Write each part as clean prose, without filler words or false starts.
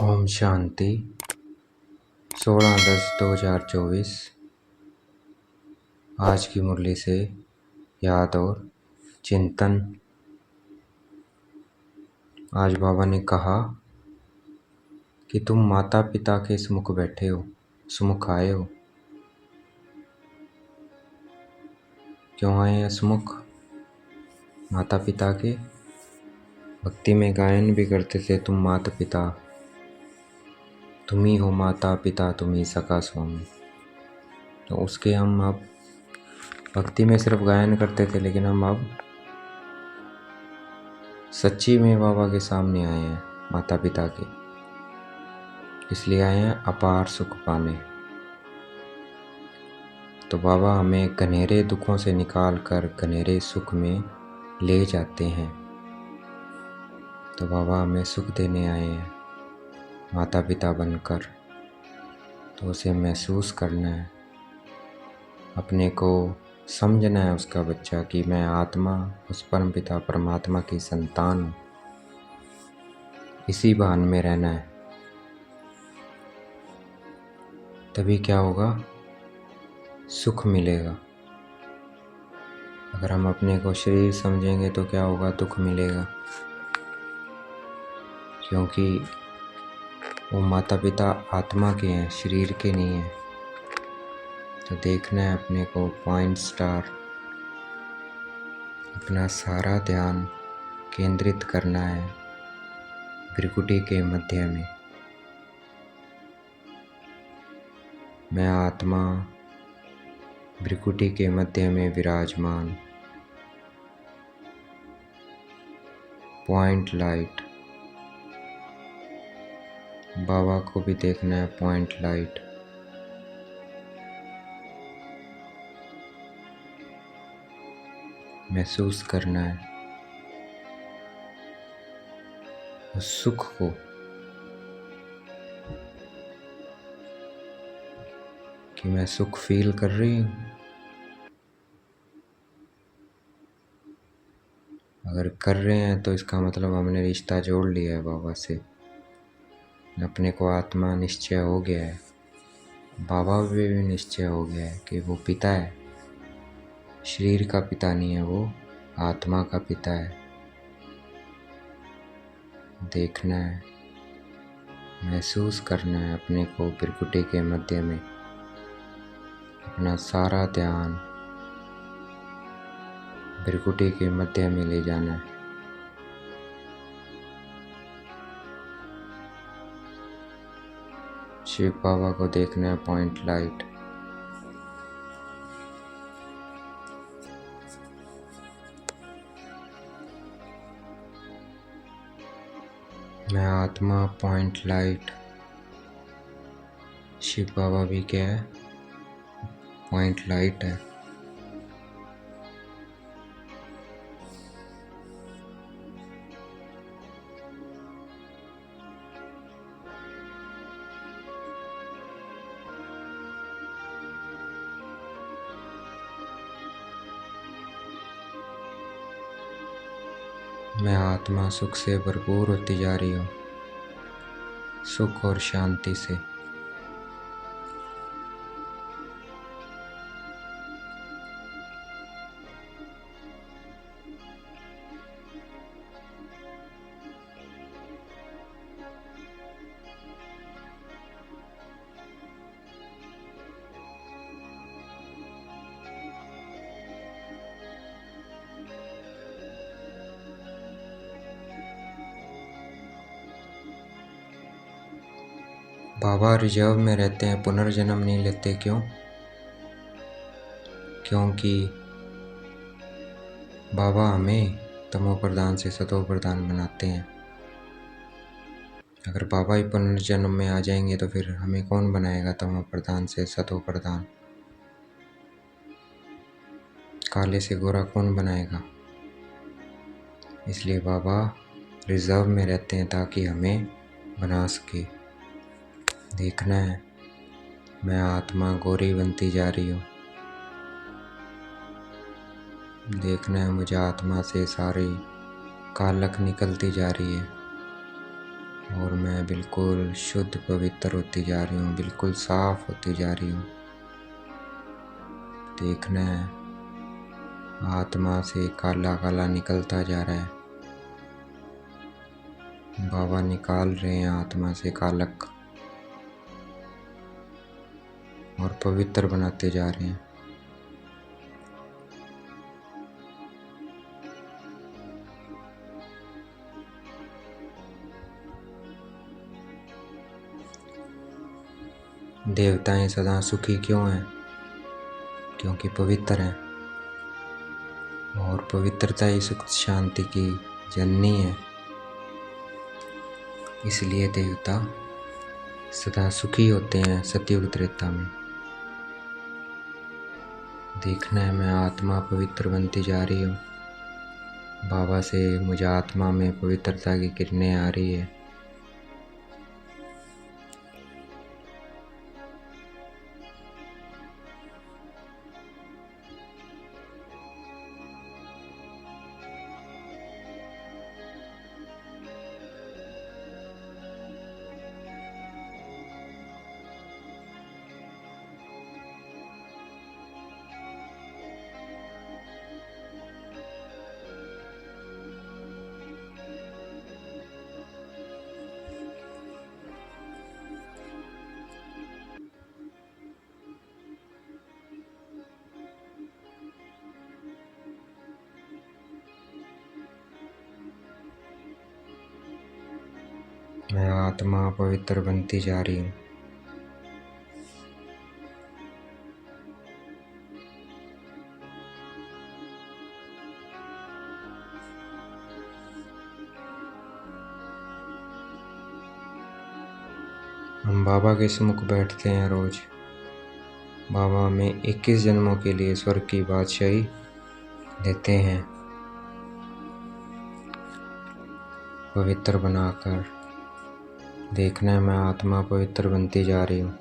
ओम शांति। 16/10/2024 आज की मुरली से याद और चिंतन। आज बाबा ने कहा कि तुम माता पिता के समुख बैठे हो, समुख आए हो। क्यों आए हैं समुख? माता पिता के भक्ति में गायन भी करते थे, तुम माता पिता, तुम ही हो माता पिता, तुम ही सखा स्वामी। तो उसके हम अब भक्ति में सिर्फ गायन करते थे, लेकिन हम अब सच्ची में बाबा के सामने आए हैं, माता पिता के। इसलिए आए हैं अपार सुख पाने। तो बाबा हमें घनेरे दुखों से निकाल कर घनेरे सुख में ले जाते हैं। तो बाबा हमें सुख देने आए हैं माता पिता बनकर। तो उसे महसूस करना है, अपने को समझना है उसका बच्चा कि मैं आत्मा उस परम पिता परमात्मा की संतान हूँ। इसी भान में रहना है। तभी क्या होगा? सुख मिलेगा। अगर हम अपने को शरीर समझेंगे तो क्या होगा? दुख मिलेगा, क्योंकि वो माता पिता आत्मा के हैं, शरीर के नहीं हैं। तो देखना है अपने को पॉइंट स्टार, अपना सारा ध्यान केंद्रित करना है भ्रिकुटी के मध्य में। मैं आत्मा भ्रिकुटी के मध्य में विराजमान। पॉइंट लाइट, बाबा को भी देखना है पॉइंट लाइट। महसूस करना है उस सुख को, कि मैं सुख फील कर रही हूँ। अगर कर रहे हैं तो इसका मतलब हमने रिश्ता जोड़ लिया है बाबा से। अपने को आत्मा निश्चय हो गया है, बाबा भी निश्चय हो गया है कि वो पिता है। शरीर का पिता नहीं है, वो आत्मा का पिता है। देखना है, महसूस करना है अपने को भ्रिकुटी के मध्य में। अपना सारा ध्यान भ्रिकुटी के मध्य में ले जाना है। शिव बाबा को देखना है पॉइंट लाइट। मैं आत्मा पॉइंट लाइट। शिव बाबा भी क्या है? पॉइंट लाइट है। मैं आत्मा सुख से भरपूर होती जा रही हूँ, सुख और शांति से। बाबा रिजर्व में रहते हैं, पुनर्जन्म नहीं लेते। क्यों? क्योंकि बाबा हमें तमो प्रधान से सतो प्रधान बनाते हैं। अगर बाबा ही पुनर्जन्म में आ जाएंगे तो फिर हमें कौन बनाएगा तमो प्रधान से सतो प्रधान? काले से गोरा कौन बनाएगा? इसलिए बाबा रिजर्व में रहते हैं ताकि हमें बना सके। देखना है, मैं आत्मा गोरी बनती जा रही हूँ। देखना है मुझे आत्मा से सारी कालक निकलती जा रही है। और मैं बिल्कुल शुद्ध पवित्र होती जा रही हूँ, बिल्कुल साफ होती जा रही हूँ। देखना है आत्मा से काला काला निकलता जा रहा है। बाबा निकाल रहे हैं आत्मा से कालक और पवित्र बनाते जा रहे हैं। देवताएं सदा सुखी क्यों हैं? क्योंकि पवित्र हैं, और पवित्रता ही सुख शांति की जननी है। इसलिए देवता सदा सुखी होते हैं सतयुग त्रेता में। देखना है मैं आत्मा पवित्र बनती जा रही हूँ। बाबा से मुझे आत्मा में पवित्रता की किरणें आ रही है। मैं आत्मा पवित्र बनती जा रही हूँ। हम बाबा के सम्मुख बैठते हैं रोज। बाबा हमें 21 जन्मों के लिए स्वर्ग की बादशाही देते हैं, पवित्र बनाकर। देखना है मैं आत्मा पवित्र बनती जा रही हूँ।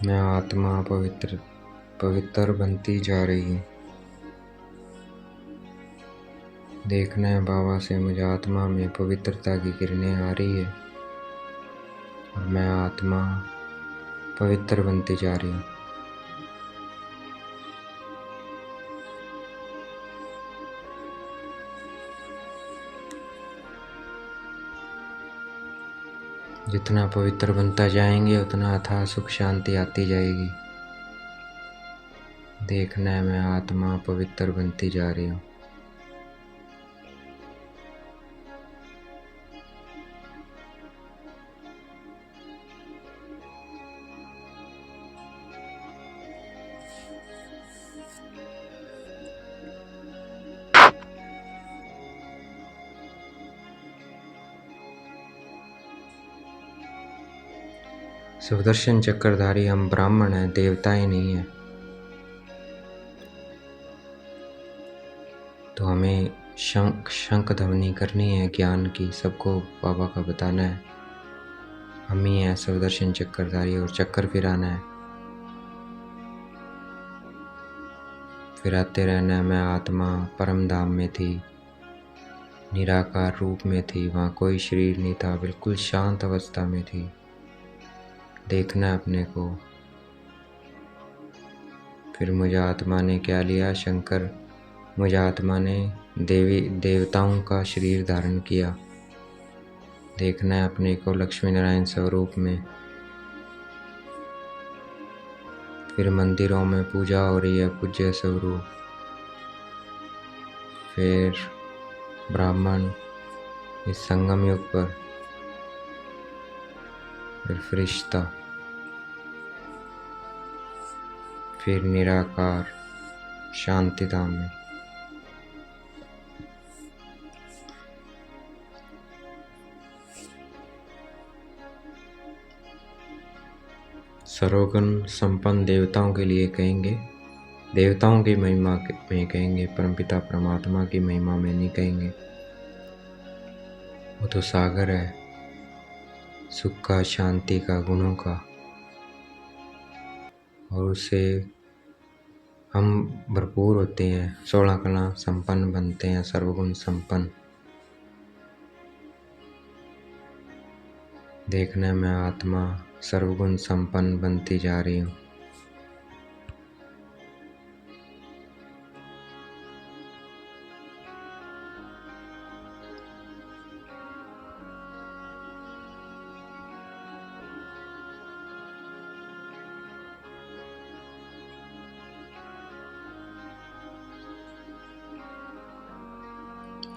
मैं आत्मा पवित्र बनती जा रही हूँ। देखना है बाबा से मुझे आत्मा में पवित्रता की किरणें आ रही है, और मैं आत्मा पवित्र बनती जा रही हूँ। जितना पवित्र बनता जाएंगे उतना अथाह सुख शांति आती जाएगी। देखना है मैं आत्मा पवित्र बनती जा रही हूँ। सुदर्शन चक्रधारी हम ब्राह्मण हैं, देवता ही नहीं है। तो हमें शंख ध्वनि करनी है ज्ञान की, सबको बाबा का बताना है। हम ही हैं सुदर्शन चक्रधारी, और चक्कर फिराना है, फिराते रहना है। मैं आत्मा परम धाम में थी, निराकार रूप में थी, वहाँ कोई शरीर नहीं था, बिल्कुल शांत अवस्था में थी। देखना अपने को। फिर मुझे आत्मा ने क्या लिया? शंकर मुझे आत्मा ने देवताओं का शरीर धारण किया। देखना है अपने को लक्ष्मी नारायण स्वरूप में। फिर मंदिरों में पूजा हो रही है, पूज्य स्वरूप। फिर ब्राह्मण इस संगम युग पर, फिर फरिश्ता, फिर निराकार शांति धाम में। सर्वगुण संपन्न देवताओं के लिए कहेंगे, देवताओं की महिमा में कहेंगे, परमपिता परमात्मा की महिमा में नहीं कहेंगे। वो तो सागर है सुख का, शांति का, गुणों का। और उससे हम भरपूर होते हैं, 16 कला संपन्न बनते हैं, सर्वगुण संपन्न। देखने में आत्मा सर्वगुण संपन्न बनती जा रही हूँ।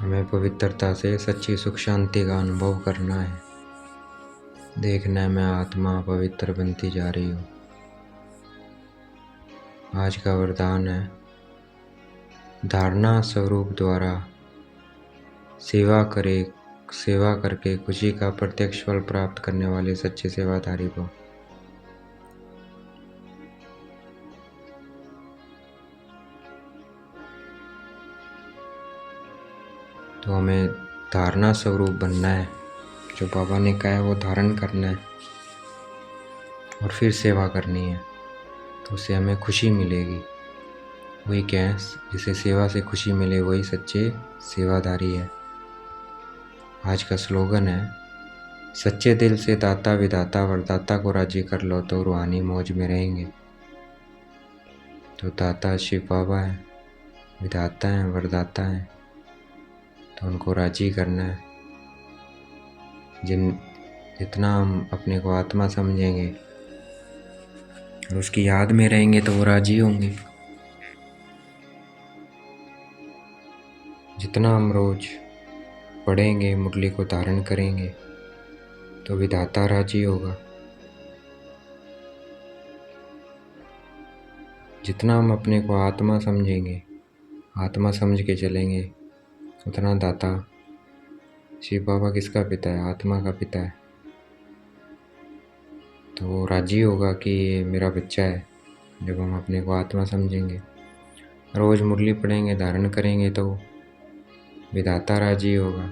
हमें पवित्रता से सच्ची सुख शांति का अनुभव करना है। देखने में आत्मा पवित्र बनती जा रही हो। आज का वरदान है, धारणा स्वरूप द्वारा सेवा करके खुशी का प्रत्यक्ष फल प्राप्त करने वाले सच्चे सेवाधारी को। तो हमें धारणा स्वरूप बनना है, जो बाबा ने कहा है वो धारण करना है और फिर सेवा करनी है, तो उससे हमें खुशी मिलेगी। वही क्या है, जिसे सेवा से खुशी मिले वही सच्चे सेवाधारी है। आज का स्लोगन है, सच्चे दिल से दाता विधाता वरदाता को राजी कर लो तो रूहानी मौज में रहेंगे। तो दाता शिव बाबा है, विधाता है, वरदाता है, तो उनको राजी करना है। जितना हम अपने को आत्मा समझेंगे और उसकी याद में रहेंगे तो वो राजी होंगे। जितना हम रोज पढ़ेंगे, मुरली को धारण करेंगे, तो विधाता राजी होगा। जितना हम अपने को आत्मा समझेंगे, आत्मा समझ के चलेंगे, उतना दाता शिव बाबा किसका पिता है? आत्मा का पिता है। तो वो राजी होगा कि ये मेरा बच्चा है। जब हम अपने को आत्मा समझेंगे, रोज़ मुरली पढ़ेंगे, धारण करेंगे, तो विधाता राजी होगा।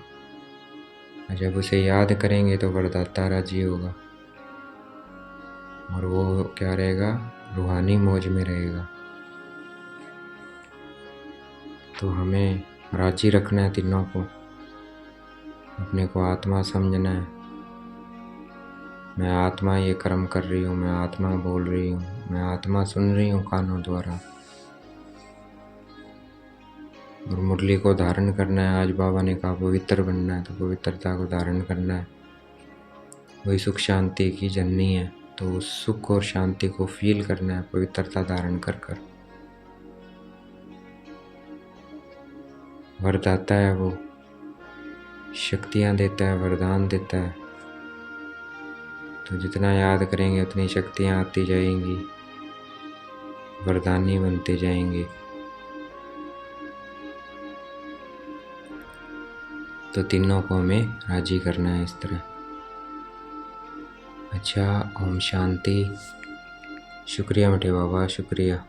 और जब उसे याद करेंगे तो वरदाता राजी होगा, और वो क्या रहेगा? रूहानी मौज में रहेगा। तो हमें राजी रखना है तीनों को, अपने को आत्मा समझना है। मैं आत्मा ये कर्म कर रही हूँ, मैं आत्मा बोल रही हूँ, मैं आत्मा सुन रही हूँ कानों द्वारा। और मुरली को धारण करना है। आज बाबा ने कहा पवित्र बनना है, तो पवित्रता को धारण करना है। वही सुख शांति की जननी है, तो उस सुख और शांति को फील करना है पवित्रता धारण कर कर। वरदाता है वो, शक्तियाँ देता है, वरदान देता है। तो जितना याद करेंगे उतनी शक्तियाँ आती जाएंगी, वरदानी बनते जाएंगे। तो तीनों को हमें राजी करना है इस तरह। अच्छा, ओम शांति। शुक्रिया मीठे बाबा, शुक्रिया।